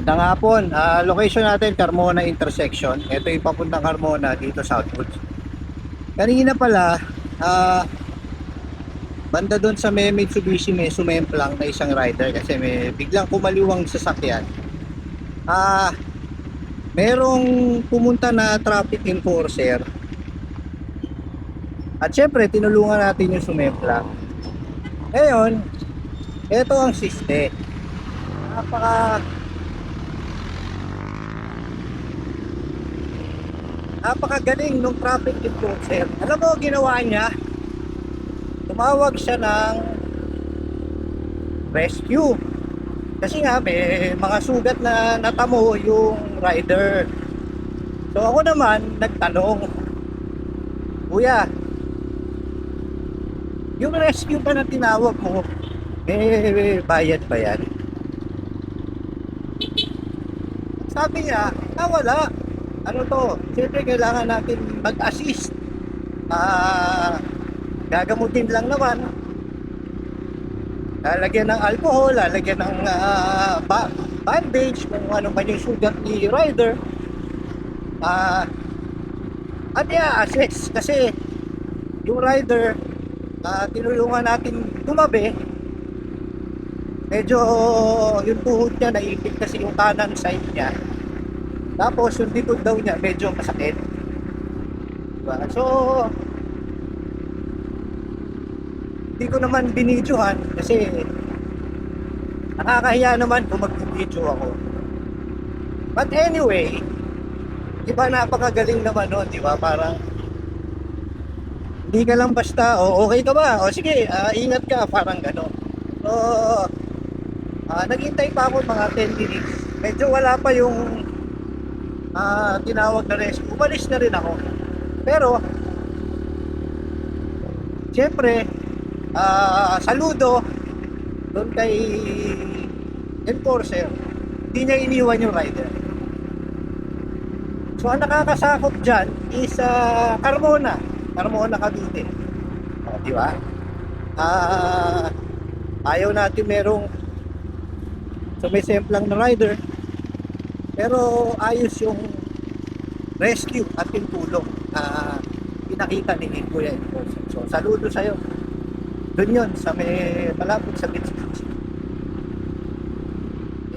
Magandang hapon. Location natin, Carmona Intersection. Ito yung papuntang Carmona dito Southwoods. Kanina pala, banda doon sa may Mitsubishi may sumemplang na isang rider kasi may biglang kumaliwang sasakyan. Merong pumunta na traffic enforcer. At syempre, tinulungan natin yung sumemplang. Ngayon, ito ang siste. Napaka Napakagaling nung traffic enforcer. Alam mo, ginawa niya, tumawag siya ng rescue. Kasi nga, may mga sugat na natamo yung rider. So ako naman, nagtanong, Kuya, yung rescue ba na tinawag mo, may bayad ba yan? Sabi niya, wala. Ano to? Siyempre kailangan natin mag-assist. Gagamutin lang naman. Lalagyan ng alcohol, lalagyan ng bandage, kung ano man yung sugat ni rider. At i-assess kasi yung rider, tinulungan natin tumabi. Medyo yung tuhod niya naipit kasi yung kanan side niya. Tapos yung likod daw niya medyo masakit. Diba? So hindi ko naman binidyohan kasi nakakahiya naman kung mag-video ako. But anyway, diba napakagaling naman nun, diba? Parang hindi ka lang basta, okay ka ba? O sige, ingat ka, parang gano'n. So, naghintay pa ako mga 10 minutes. Medyo wala pa yung tinawag na rescue. Umalis na rin ako. Pero, siyempre, saludo doon kay enforcer, hindi niya iniwan yung rider. So ang nakakasakop dyan is Carmona Cavite. Di ba? Ayaw natin merong sumisemplang na rider, pero ayos yung rescue at yung tulong pinakita ni Kuya Enforcer. So saludo sa'yo. Doon yun, sa may malapit sa beach.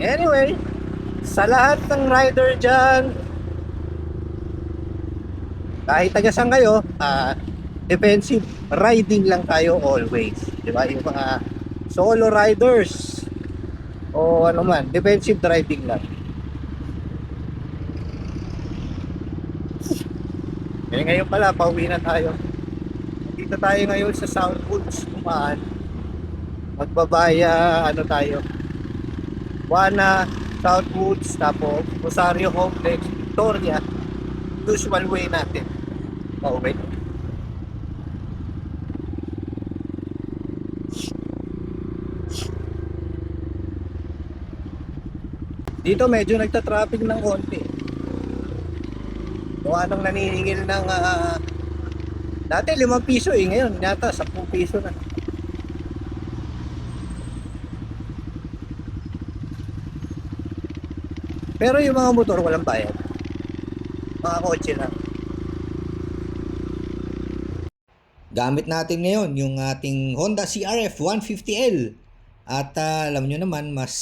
Anyway, sa lahat ng rider dyan, kahit taga-saan kayo, defensive riding lang tayo always. Diba? Yung mga solo riders o ano man, defensive driving lang. Ngayon pala, pauwi na tayo. Dito tayo ngayon sa Southwoods, kumaan. Magbabaya, ano tayo, Buana, Southwoods, tapos Rosario Complex, Victoria. Usual way natin pauwi. Dito medyo nagta-traffic ng konti. Kung anong naniningil ng dati 5 piso ngayon yata 10 piso na. Pero yung mga motor walang bayad, mga kotse lang. Gamit natin ngayon yung ating Honda CRF 150L. At alam nyo naman, mas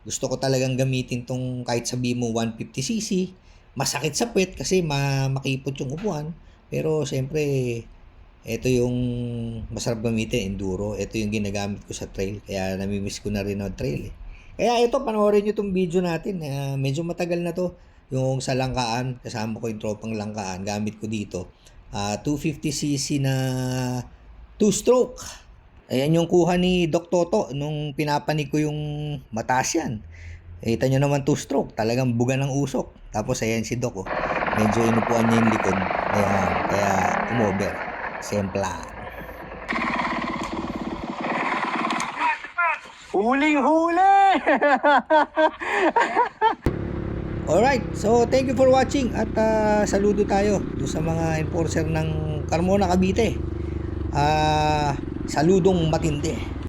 gusto ko talagang gamitin tong kahit sabihin mo 150cc. Masakit sa puwet kasi makipot yung upuan. Pero siyempre, ito yung masarap gamitin, enduro. Ito yung ginagamit ko sa trail. Kaya namimiss ko na rin ang trail. Kaya ito, panoorin nyo itong video natin. Medyo matagal na to. Yung sa Langkaan, kasama ko yung tropang Langkaan. Gamit ko dito. 250cc na 2-stroke. Ayan yung kuha ni Doc Toto nung pinapanig ko yung mataas yan. Kita nyo naman 2-stroke, talagang buga ng usok. Tapos ayan si Doc, medyo inupuan niya yung likod. Ayan, kaya umover. Sempla. Huling-huli! Alright, so thank you for watching at saludo tayo sa mga enforcer ng Carmona Cavite. Saludong matindi.